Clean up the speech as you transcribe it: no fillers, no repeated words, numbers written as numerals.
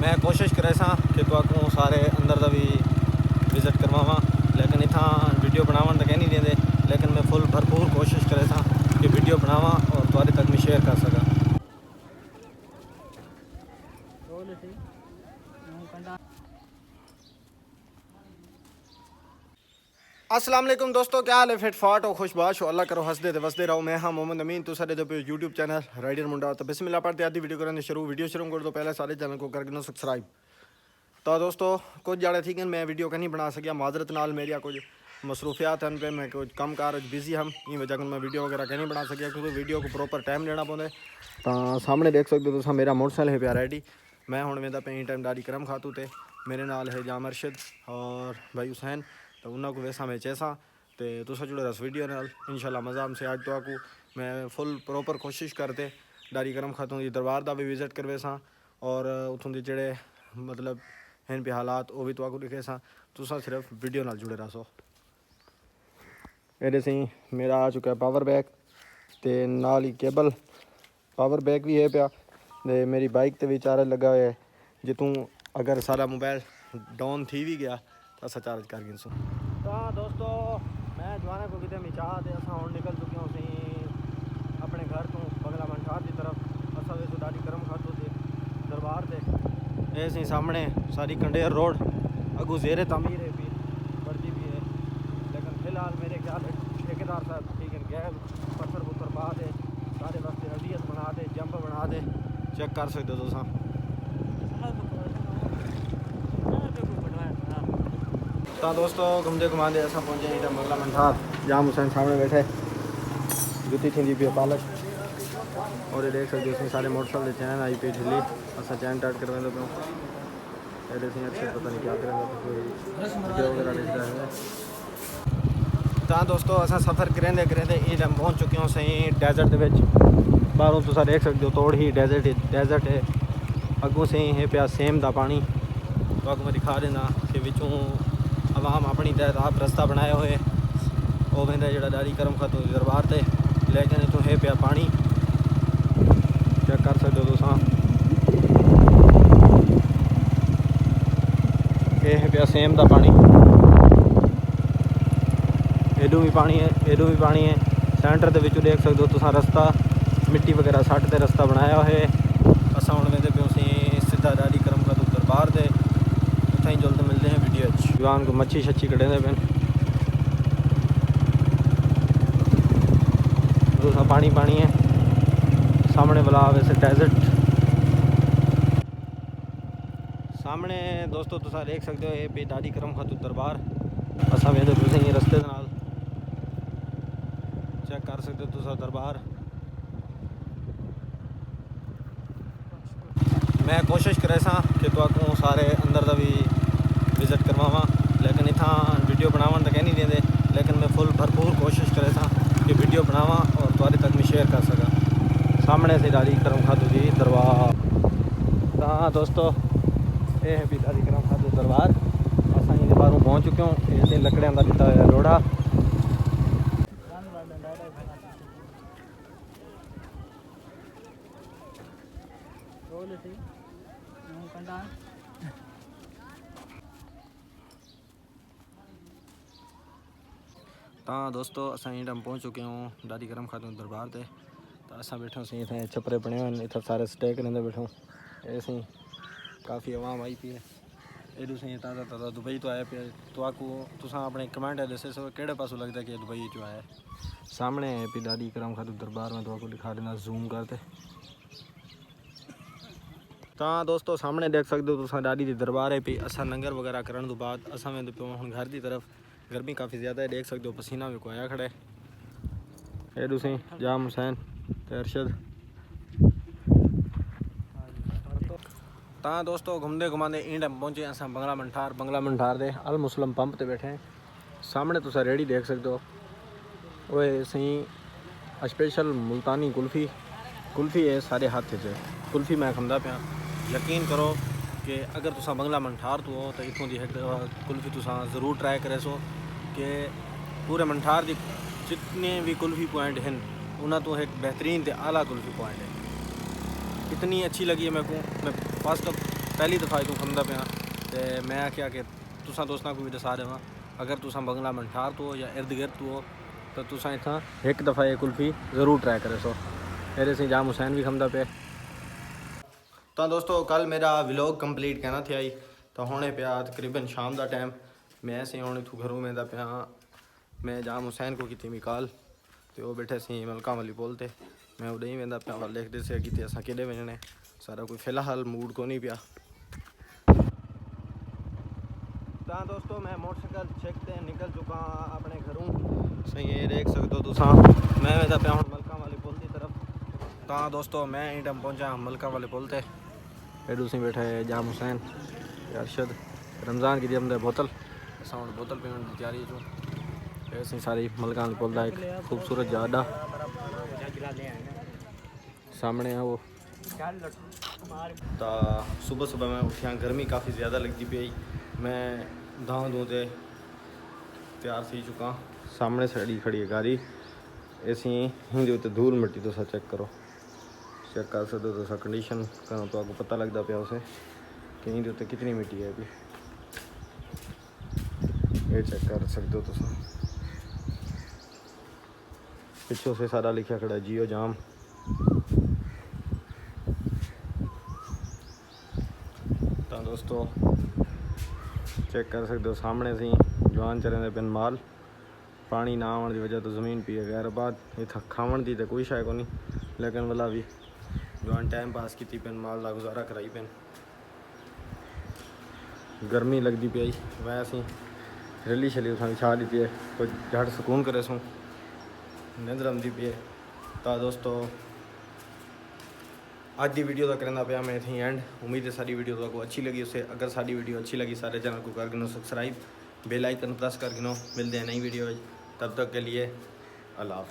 मैं कोशिश करे सा कि तुहानू सारे अंदर का भी विजिट करवावां, लेकिन इतना वीडियो बनावन तो कह नहीं देंगे, लेकिन मैं फुल भरपूर कोशिश करे सा कि वीडियो बनावा और तुहारे तक मैं शेयर कर सका। अस्सलाम वालेकुम दोस्तों, क्या हाल है? फिट फाट और खुशबाश हो, अल्लाह करो हंसदे वसदे रहो। मैं हाँ मोहम्मद अमीन, तो सारे पे यूट्यूब चैनल राइडर मुंडा। तो बिस्मिल्लाह पढ़ते आधी वीडियो करेंगे शुरू। वीडियो शुरू कर दो पहले सारे चैनल को करके सब्सक्राइब। तो दोस्तों कुछ जाड़े थी कि मैं वीडियो नहीं बना सकिया, माजरत नाल मेरिया कुछ मसरूफियात हैं पे, मैं कुछ कम कार बिजी हम ई वजह मैं वीडियो वगैरह नहीं बना सकिया, क्योंकि वीडियो को प्रॉपर टाइम देना पौंदा। तो सामने देख सकते हो मेरा मोटरसाइकिल है पिया रेडी। मैं हुण वेंदा पे टाइम डारी करम खातू ते मेरे नाल है जाम अरशद और भाई हुसैन। तो उन्होंने को वैसा मैं चैसा तो तुसा जुड़े रस वीडियो नाल इंशाल्लाह मज़ा हमसे। आज तो आपको मैं फुल प्रॉपर कोशिश करते डारी करम खातू की दरबार का भी विजिट करवे सा और उतों के जोड़े मतलब हैं पे हालात वो भी तो आपको दिखे सा। तुसा सिर्फ वीडियो नाल जुड़े रहो। ये सी मेरा आ चुका है पावर बैग तो नाल ही केबल पावर बैग भी है पिया। मेरी बाइक तो भी चार्ज लगा हुआ है, जे तू अगर सारा मोबाइल डाउन थी भी गया तो अस चार्ज कर गिनसू। तो दोस्तों मैं जवाना को कितने मिचा तो अस हम निकल चुके हैं अपने घर तो बगला मंठार की तरफ। असा वे दादी करम खातू से दरबार से ये सी सामने सारी कंडेर रोड अगू जेरे तमीर है भी बढ़ती भी है, लेकिन फिलहाल मेरे ख्याल ठेकेदार साहब ठीक है गैब पत्थर पुत्थर पा दे सारे वास्ते रडियस बना दे जंप बना दे, चेक कर सकते हो तुम। तो दोस्तों घूमते घुमाते अस पहुँचे इधर बंगला मंठार, जाम हुसैन सामने बैठे जुती थी पी पालक और ये देख सकते हो सारे मोटरसाइकिल चैन आई पी ढिली अस चैन टाइट करवा पे अच्छे पता नहीं क्या वीडियो वगैरह देखता है। तो दोस्तों अस सफ़र करेंदे करेंदे ये टाइम पहुँच चुके हो सही डेजर्ट के बाहरों तुम देख सकते हो तोड़ ही डेजर्ट है। अगों से है पिया सेम का पानी। तो अग मैं दिखा देना कि विचों आवाम अपनी तहत आप रस्ता बनाया हुए वो वेंदा जो डारी करम खातू दरबार से, लेकिन इतों है पिया पानी चेक कर सकते हो तुम। ये है पिया सेम का पानी, एडू भी पानी है एडू भी पानी है। सेंटर के देख सकते हो तुम रस्ता मिट्टी वगैरह सट के रस्ता बनाया हुआ है। अस हम वेंदे पे सीधा डारी करम खातू दरबार से उतना ही जल्द मिलते हैं वीडियो। जवान को मच्छी शच्छी कढ़े पे दूसरा पानी पानी है सामने वाला वैसे डेजर्ट सामने। दोस्तों तुम देख सकते हो ये पे दादी करम खातू दरबार असा वेंदे तुम रस्ते नाल चेक कर सकते हो तुम दरबार। मैं कोशिश करे सा कि तुहानू सारे अंदर का भी विजिट करवावां, लेकिन इतना वीडियो बनावन तो कह नहीं देंगे, लेकिन मैं फुल भरपूर कोशिश करे सा कि वीडियो बनावा और तुहारे तक मैं शेयर कर सका। सामने से दादी करम खातू जी दरबार। तो दोस्तों ये है भी दादी करम खातू दरबार। असा ये बाहरों पहुँच चुके हो, ये लकड़ियां का दिता हुआ लोड़ा। तो दोस्तों अस टाइम पहुँच चुके हों दादी करम खातू दरबार से। तो अस बैठो सी इतने छपरे बने हुए इतने सारे स्टे करेंदे बैठो। ऐसे काफ़ी आवाम आई पी है एडू सही ताज़ा ताज़ा दुबई तो आया पे। तो आपको तुसा अपने कमेंट है दसे सो केड़े पासों लगता है कि दुबई जो आया। सामने है पी दादी करम खातू दरबार में तो आपको दिखा देना जूम करते। तो दोस्तों सामने देख सकते हो तुसा दादी की दरबार है पी। असा लंगर वगैरह करने तो बाद असा वेंदे पे हुण घर की तरफ। गर्मी काफ़ी ज़्यादा है, देख सकते हो पसीना भी को आया खड़ा है। ये तुसी जाम हुसैन ते अरशद। तो दोस्तों घूमते घुमाते इन टाइम पहुँचे अस बंगला मंठार दे अल मुस्लिम पंप ते बैठे हैं। सामने तुसा रेडी देख सकते हो वो सही स्पेशल मुल्तानी कुल्फ़ी है सारे हाथ से कुल्फ़ी मैं खंदा पाया। यकीन करो कि अगर तुसा बंगला मंठार तो हो तो इतों की कुल्फ़ी तुसा ज़रूर ट्राई करे सो कि पूरे मंठार की जितने भी कुल्फ़ी पॉइंट हैं उन्होंने तो एक बेहतरीन ते आला कुल्फ़ी पॉइंट है। इतनी अच्छी लगी है मेरे को। मैं फर्स्ट पहली दफ़ा तू खमदा पिया ते मैं आख्या कि तुसां दोस्तां को भी दसा देवां अगर तुसां बंगला मंठार तो या इर्द गिर्द हो तो तुसां इत्थां एक दफ़ा ये कुल्फ़ी ज़रूर ट्राई करे सो। मेरे से जाम हुसैन भी खमदा पे। तो दोस्तों कल मेरा व्लॉग कंप्लीट कहना थे आई तो होने पिया तकरीबन शाम का टाइम मैं से हूँ इतों घरों में पिया मैं जाम हुसैन को की कॉल तो वो बैठे सी मलका वाली बोलते मैं उड़े ही वेंदा पिया लिखते से कि असा कि वजने सारा कोई फिलहाल मूड को नहीं पिया। तो दोस्तों मैं मोटरसाइकिल छेकते निकल चुका अपने घरों सही ये देख सकते हो तुसा मैं वेंदा पिया हूँ मलका वाली पुल की तरफ। तो दोस्तों मैं ही टाइम पहुँचा मलका वाले पुल ते एडू से बैठा है जाम हुसैन अरशद रमज़ान की दी बोतल असा हम बोतल पीने की तैयारी चो ऐसे सारी मलका वाली पुल का एक खूबसूरत जाडा सामने है वो। तो सुबह सुबह मैं उठिया गर्मी काफ़ी ज़्यादा लगती पई मैं दाँव दूँते तैयार थी चुका सामने सड़ी खड़ी है गाड़ी ऐसी हिंदी उत्ते धूल मिट्टी तो चेक करो चेक कर सकते हो तो कंडीशन करो तो आपको पता लगता पाया उसे कि हिंदी उत्ते कितनी मिट्टी है अभी ये चेक कर सकते हो तुम पिछों से सारा लिखा खड़ा है जियो जाम। तो दोस्तों चेक कर सकते हो सामने से जवान चरन पिन माल पानी ना आने की वजह तो ज़मीन पी है गैर बाद इतना खावन की तो कोई शाय को नहीं लेकिन वाला भी जवान टाइम पास की पिन माल का गुजारा कराई पिन गर्मी लगती पई वैसे रली शली उठा छा ली है कोई झट सुकून करे सूँ निंदर आती पी है। तो दोस्तों आज की वीडियो का करना पाया मैं इतनी एंड उम्मीद है सारी वीडियो आपको अच्छी लगी उसे अगर सारी वीडियो अच्छी लगी सारे चैनल को कर गिनो सब्सक्राइब बेल आइकन प्रेस कर गिनो मिलते हैं नई वीडियो तब तक के लिए अल्लाह हाफ़िज़।